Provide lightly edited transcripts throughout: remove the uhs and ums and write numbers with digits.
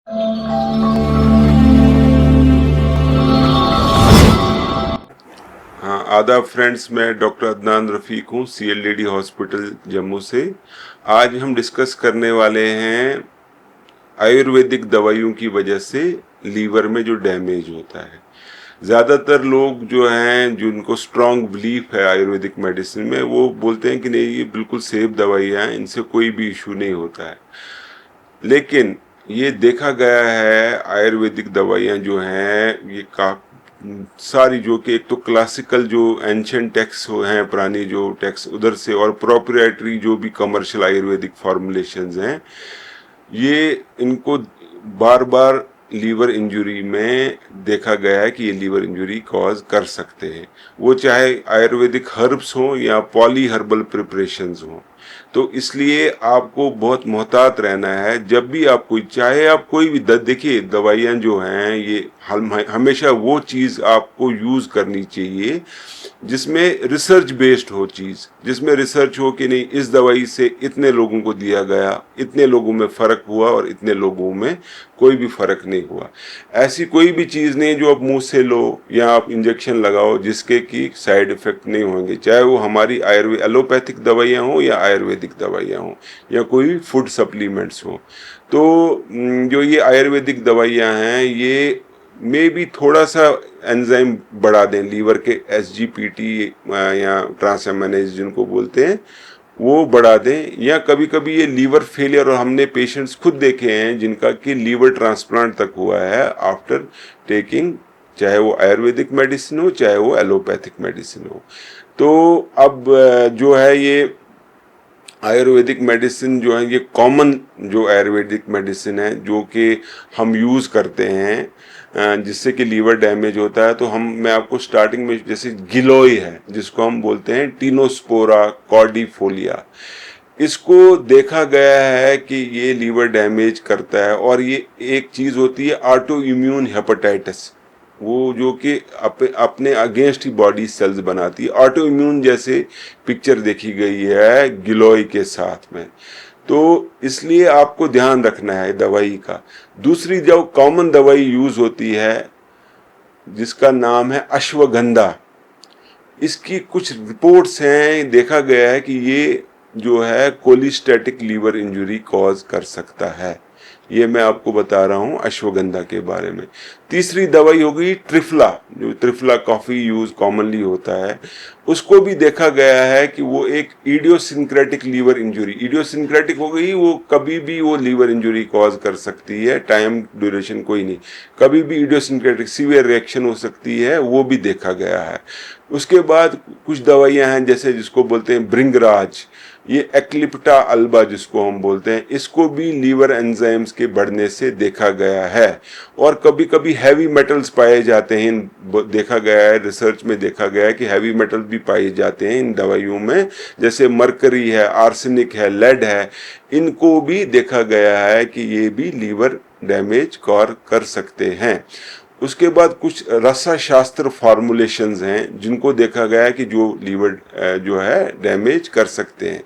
हाँ, आदाब फ्रेंड्स, मैं डॉक्टर अदनान रफ़ीक हूँ, CLDD हॉस्पिटल जम्मू से। आज हम डिस्कस करने वाले हैं आयुर्वेदिक दवाइयों की वजह से लीवर में जो डैमेज होता है। ज़्यादातर लोग जो हैं, जिनको स्ट्रॉन्ग बिलीफ है आयुर्वेदिक मेडिसिन में, वो बोलते हैं कि नहीं, ये बिल्कुल सेफ दवाइयाँ हैं, इनसे कोई भी इशू नहीं होता है। लेकिन ये देखा गया है आयुर्वेदिक दवाइयाँ जो हैं, ये सारी, जो कि एक तो क्लासिकल जो एंशिएंट टेक्स्ट हैं, पुरानी जो टेक्स्ट, उधर से, और प्रोप्राइटरी जो भी कमर्शियल आयुर्वेदिक फॉर्मुलेशंस हैं, ये इनको बार बार लीवर इंजरी में देखा गया है कि ये लीवर इंजरी कॉज कर सकते हैं, वो चाहे आयुर्वेदिक हर्ब्स हों या पॉली हर्बल प्रिपरेशंस हों। तो इसलिए आपको बहुत मोहतात रहना है जब भी आप चाहे आप कोई भी देखिए, दवाइयाँ जो हैं ये हमेशा वो चीज़ आपको यूज़ करनी चाहिए जिसमें रिसर्च बेस्ड हो, चीज़ जिसमें रिसर्च हो कि नहीं, इस दवाई से इतने लोगों को दिया गया, इतने लोगों में फ़र्क हुआ और इतने लोगों में कोई भी फ़र्क नहीं हुआ। ऐसी कोई भी चीज़ नहीं जो आप मुंह से लो या आप इंजेक्शन लगाओ जिसके की साइड इफ़ेक्ट नहीं होंगे, चाहे वो हमारी एलोपैथिक दवाइयाँ हों या आयुर्वेदिक दवाइयाँ हों या कोई फूड सप्लीमेंट्स हों। तो जो ये आयुर्वेदिक दवाइयाँ हैं, ये में भी थोड़ा सा एंजाइम बढ़ा दें, लीवर के SGPT या ट्रांसएमिनेज जिनको बोलते हैं, वो बढ़ा दें, या कभी कभी ये लीवर फेलियर, और हमने पेशेंट्स खुद देखे हैं जिनका कि लीवर ट्रांसप्लांट तक हुआ है आफ्टर टेकिंग, चाहे वो आयुर्वेदिक मेडिसिन हो चाहे वो एलोपैथिक मेडिसिन हो। तो अब जो है ये आयुर्वेदिक मेडिसिन जो है, ये कॉमन जो आयुर्वेदिक मेडिसिन है जो कि हम यूज़ करते हैं जिससे कि लीवर डैमेज होता है, तो मैं आपको स्टार्टिंग में, जैसे गिलोय है जिसको हम बोलते हैं टिनोस्पोरा कॉर्डिफोलिया, इसको देखा गया है कि ये लीवर डैमेज करता है। और ये एक चीज़ होती है ऑटो इम्यून हेपेटाइटिस, वो जो कि अपने अगेंस्ट ही बॉडी सेल्स बनाती है, ऑटो इम्यून जैसे पिक्चर देखी गई है गिलोय के साथ में। तो इसलिए आपको ध्यान रखना है दवाई का। दूसरी जो कॉमन दवाई यूज होती है जिसका नाम है अश्वगंधा, इसकी कुछ रिपोर्ट्स हैं, देखा गया है कि ये जो है कोलिस्टेटिक लीवर इंजरी कॉज कर सकता है। ये मैं आपको बता रहा हूँ अश्वगंधा के बारे में। तीसरी दवाई हो गई त्रिफला, जो त्रिफला कॉफी यूज कॉमनली होता है, उसको भी देखा गया है कि वो एक इडियोसिंक्रेटिक लीवर इंजरी, इडियोसिंक्रेटिक हो गई, वो कभी भी वो लीवर इंजरी कॉज कर सकती है, टाइम ड्यूरेशन कोई नहीं, कभी भी इडियोसिंक्रेटिक सीवियर रिएक्शन हो सकती है, वो भी देखा गया है। उसके बाद कुछ दवाइयां हैं जैसे जिसको बोलते हैं भृंगराज, ये एक्लिप्टा अल्बा जिसको हम बोलते हैं, इसको भी लीवर एंजाइम्स के बढ़ने से देखा गया है। और कभी कभी हैवी मेटल्स पाए जाते हैं, देखा गया है, रिसर्च में देखा गया है कि हैवी मेटल भी पाए जाते हैं इन दवाइयों में, जैसे मरकरी है, आर्सेनिक है, लेड है, इनको भी देखा गया है कि ये भी लीवर डैमेज कर सकते हैं। उसके बाद कुछ रसाशास्त्र फॉर्मुलेशंस हैं जिनको देखा गया है कि जो लीवर जो है डैमेज कर सकते हैं।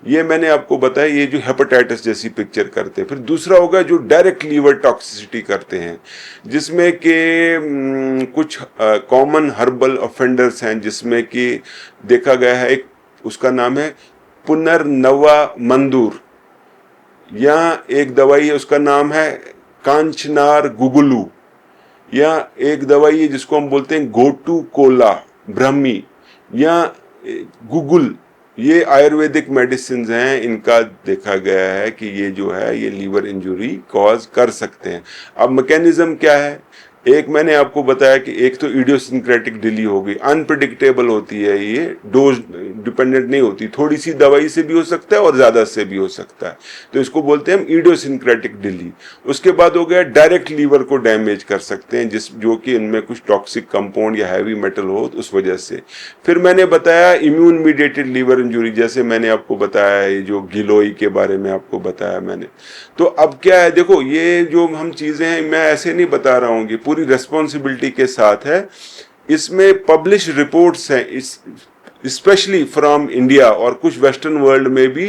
ये मैंने आपको बताया, ये जो हेपेटाइटिस जैसी पिक्चर करते हैं। फिर दूसरा होगा जो डायरेक्ट लीवर टॉक्सिसिटी करते हैं, जिसमें कि कुछ कॉमन हर्बल ऑफेंडर्स हैं, जिसमें कि देखा गया है, एक उसका नाम है पुनर्नवा मंदूर, या एक दवाई है उसका नाम है कांचनार गुगुलू, या एक दवाई है जिसको हम बोलते हैं गोटू कोला ब्रह्मी या गुगुल। ये आयुर्वेदिक मेडिसिन हैं, इनका देखा गया है कि ये जो है ये लीवर इंजरी कॉज कर सकते हैं। अब मैकेनिज्म क्या है, एक मैंने आपको बताया कि एक तो इडियोसिंक्रेटिक डिली हो गई, अनप्रेडिक्टेबल होती है, ये डोज डिपेंडेंट नहीं होती, थोड़ी सी दवाई से भी हो सकता है और ज़्यादा से भी हो सकता है, तो इसको बोलते हैं हम इडियोसिंक्रेटिक डिली। उसके बाद हो गया डायरेक्ट लीवर को डैमेज कर सकते हैं, जो कि इनमें कुछ टॉक्सिक कंपाउंड या हैवी मेटल हो तो उस वजह से। फिर मैंने बताया इम्यून मीडिएटेड लीवर इंजरी, जैसे मैंने आपको बताया ये जो गिलोय के बारे में आपको बताया मैंने। तो अब क्या है, देखो ये जो हम चीज़ें हैं, मैं ऐसे नहीं बता रहा हूँ, पूरी रेस्पॉन्सिबिलिटी के साथ है। इसमें पब्लिश रिपोर्ट्स हैं, स्पेशली फ्रॉम इंडिया और कुछ वेस्टर्न वर्ल्ड में भी,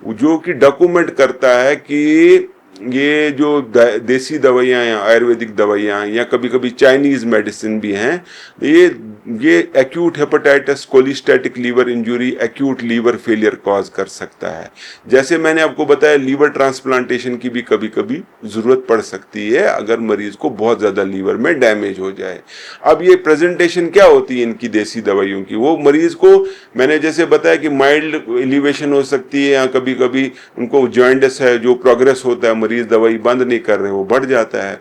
जो कि डॉक्यूमेंट करता है कि ये जो देसी दवाइयाँ या आयुर्वेदिक दवाइयाँ या कभी कभी चाइनीज़ मेडिसिन भी हैं, ये acute hepatitis, cholestatic liver injury, acute liver failure cause कर सकता है। जैसे मैंने आपको बताया, लीवर ट्रांसप्लांटेशन की भी कभी कभी ज़रूरत पड़ सकती है अगर मरीज़ को बहुत ज़्यादा लीवर में डैमेज हो जाए। अब ये प्रेजेंटेशन क्या होती है इनकी देसी दवाइयों की, वो मरीज़ को मैंने जैसे बताया कि माइल्ड एलिवेशन हो सकती है, या कभी कभी उनको जॉइंटिस है, जो प्रोग्रेस होता है, मरीज दवाई बंद नहीं कर रहे, वो बढ़ जाता है।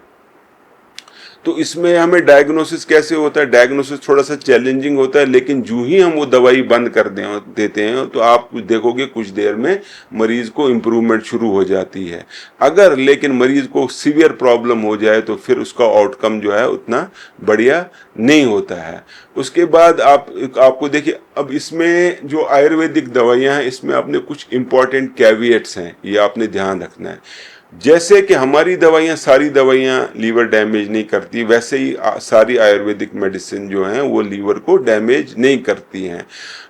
तो इसमें हमें डायग्नोसिस कैसे होता है, डायग्नोसिस थोड़ा सा चैलेंजिंग होता है, लेकिन जो ही हम वो दवाई बंद कर देते हैं तो आप देखोगे कुछ देर में मरीज को इम्प्रूवमेंट शुरू हो जाती है। अगर लेकिन मरीज को सीवियर प्रॉब्लम हो जाए तो फिर उसका आउटकम जो है उतना बढ़िया नहीं होता है। उसके बाद आपको देखिए, अब इसमें जो आयुर्वेदिक दवाइयाँ हैं इसमें आपने कुछ इंपॉर्टेंट कैविएट्स हैं, ये आपने ध्यान रखना है। जैसे कि हमारी दवाइयाँ, सारी दवाइयाँ लीवर डैमेज नहीं करती, वैसे ही सारी आयुर्वेदिक मेडिसिन जो हैं वो लीवर को डैमेज नहीं करती हैं।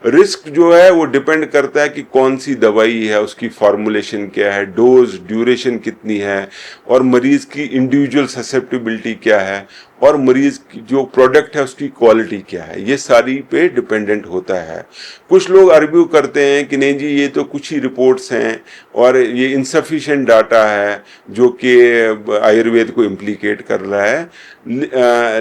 रिस्क जो है वो डिपेंड करता है कि कौन सी दवाई है, उसकी फॉर्मुलेशन क्या है, डोज ड्यूरेशन कितनी है, और मरीज की इंडिविजुअल ससेप्टिबिलिटी क्या है, और मरीज की जो प्रोडक्ट है उसकी क्वालिटी क्या है, ये सारी पे डिपेंडेंट होता है। कुछ लोग आर्ग्यू करते हैं कि नहीं जी, ये तो कुछ ही रिपोर्ट्स हैं और ये इनसफिशिएंट डाटा है जो कि आयुर्वेद को इम्प्लीकेट कर रहा है।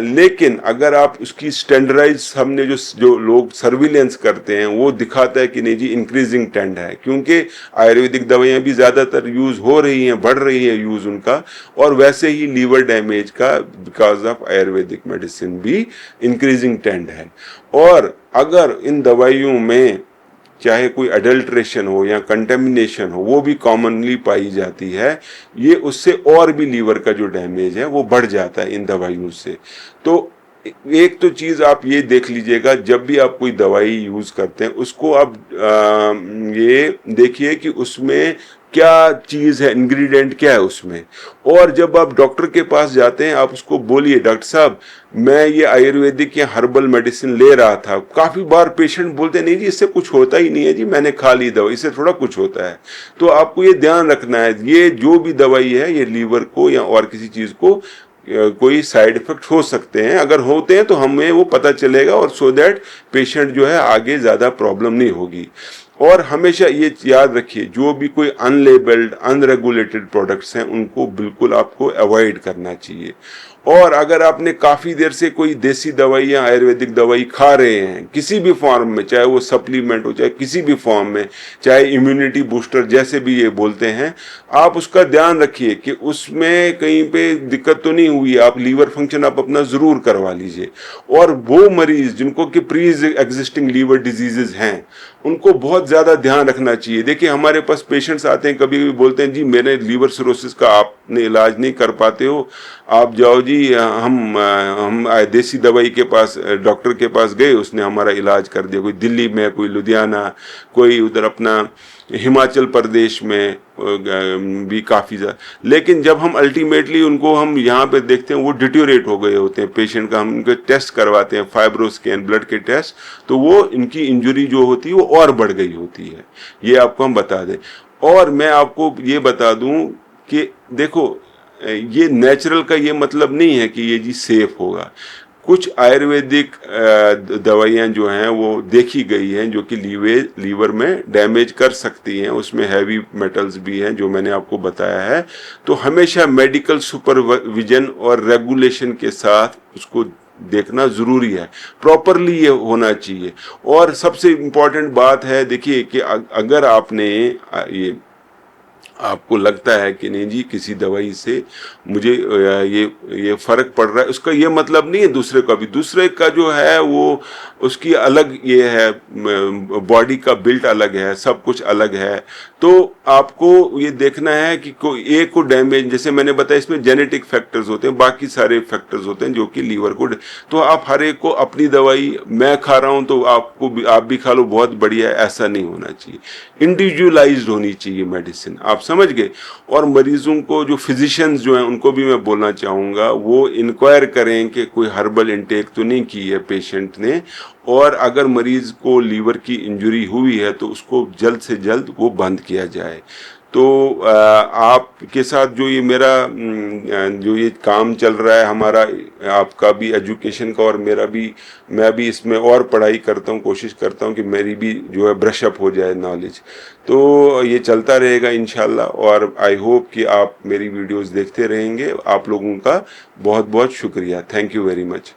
लेकिन अगर आप उसकी स्टैंडर्डाइज, हमने जो लोग सर्विलेंस करते हैं वो दिखाता है कि नहीं जी, इंक्रीजिंग ट्रेंड है, क्योंकि आयुर्वेदिक दवाइयाँ भी ज़्यादातर यूज़ हो रही हैं, बढ़ रही है यूज़ उनका, और वैसे ही लीवर डैमेज का बिकॉज ऑफ आयुर्वेदिक मेडिसिन भी इंक्रीजिंग ट्रेंड है। और अगर इन दवाइयों में चाहे कोई अडल्ट्रेशन हो या कंटेमिनेशन हो, वो भी कॉमनली पाई जाती है, ये उससे और भी लीवर का जो डैमेज है वो बढ़ जाता है इन दवाइयों से। तो एक तो चीज़ आप ये देख लीजिएगा, जब भी आप कोई दवाई यूज़ करते हैं उसको आप ये देखिए कि उसमें क्या चीज़ है, इंग्रेडिएंट क्या है उसमें। और जब आप डॉक्टर के पास जाते हैं आप उसको बोलिए, डॉक्टर साहब मैं ये आयुर्वेदिक या हर्बल मेडिसिन ले रहा था। काफ़ी बार पेशेंट बोलते नहीं जी, इससे कुछ होता ही नहीं है जी, मैंने खा ली दवा, इससे थोड़ा कुछ होता है। तो आपको ये ध्यान रखना है, ये जो भी दवाई है ये लीवर को या और किसी चीज़ को कोई साइड इफेक्ट हो सकते हैं, अगर होते हैं तो हमें वो पता चलेगा, और सो दैट पेशेंट जो है आगे ज़्यादा प्रॉब्लम नहीं होगी। और हमेशा ये याद रखिए, जो भी कोई अनलेबल्ड अनरेगुलेटेड प्रोडक्ट्स हैं उनको बिल्कुल आपको अवॉइड करना चाहिए। और अगर आपने काफ़ी देर से कोई देसी दवाई या आयुर्वेदिक दवाई खा रहे हैं किसी भी फॉर्म में, चाहे वो सप्लीमेंट हो, चाहे किसी भी फॉर्म में, चाहे इम्यूनिटी बूस्टर जैसे भी ये बोलते हैं, आप उसका ध्यान रखिए कि उसमें कहीं पे दिक्कत तो नहीं हुई। आप लीवर फंक्शन आप अपना ज़रूर करवा लीजिए। और वो मरीज जिनको कि प्री एग्जिस्टिंग लीवर डिजीजेज हैं उनको बहुत ज़्यादा ध्यान रखना चाहिए। देखिए, हमारे पास पेशेंट्स आते हैं, कभी कभी बोलते हैं जी मेरे लीवर सिरोसिस का आपने इलाज नहीं कर पाते हो, आप जाओ जी, हम देसी दवाई के पास, डॉक्टर के पास गए, उसने हमारा इलाज कर दिया। कोई दिल्ली में, कोई लुधियाना, कोई उधर अपना हिमाचल प्रदेश में भी काफ़ी ज़्यादा। लेकिन जब हम अल्टीमेटली उनको हम यहाँ पे देखते हैं वो डिटोरेट हो गए होते हैं पेशेंट का, हम उनके टेस्ट करवाते हैं, फाइब्रोस्कैन, ब्लड के टेस्ट, तो वो इनकी इंजरी जो होती है वो और बढ़ गई होती है। ये आपको हम बता दें। और मैं आपको ये बता दूं कि देखो, ये नेचुरल का ये मतलब नहीं है कि ये जी सेफ होगा। कुछ आयुर्वेदिक दवाइयाँ जो हैं वो देखी गई हैं जो कि लीवर में डैमेज कर सकती हैं, उसमें हैवी मेटल्स भी हैं जो मैंने आपको बताया है। तो हमेशा मेडिकल सुपरविजन और रेगुलेशन के साथ उसको देखना ज़रूरी है, प्रॉपरली ये होना चाहिए। और सबसे इम्पॉर्टेंट बात है, देखिए कि अगर आपने ये आपको लगता है कि नहीं जी किसी दवाई से मुझे ये फर्क पड़ रहा है, उसका ये मतलब नहीं है दूसरे का भी, दूसरे का जो है वो उसकी अलग ये है, बॉडी का बिल्ट अलग है, सब कुछ अलग है। तो आपको ये देखना है कि कोई एक को डैमेज, जैसे मैंने बताया इसमें जेनेटिक फैक्टर्स होते हैं, बाकी सारे फैक्टर्स होते हैं जो कि लीवर को, तो आप हर एक को अपनी दवाई मैं खा रहा हूँ तो आपको भी, आप भी खा लो, बहुत बढ़िया, ऐसा नहीं होना चाहिए। इंडिविजुअलाइज्ड होनी चाहिए मेडिसिन, आप समझ गए। और मरीजों को, जो फिजिशियंस जो हैं उनको भी मैं बोलना चाहूँगा, वो इंक्वायर करें कि कोई हर्बल इंटेक तो नहीं की है पेशेंट ने, और अगर मरीज को लीवर की इंजरी हुई है तो उसको जल्द से जल्द वो बंद किया जाए। तो आपके साथ जो ये मेरा जो ये काम चल रहा है हमारा, आपका भी एजुकेशन का और मेरा भी, मैं भी इसमें और पढ़ाई करता हूँ, कोशिश करता हूँ कि मेरी भी जो है ब्रश अप हो जाए नॉलेज। तो ये चलता रहेगा इंशाल्लाह, और आई होप कि आप मेरी वीडियोस देखते रहेंगे। आप लोगों का बहुत बहुत शुक्रिया। Thank you very much.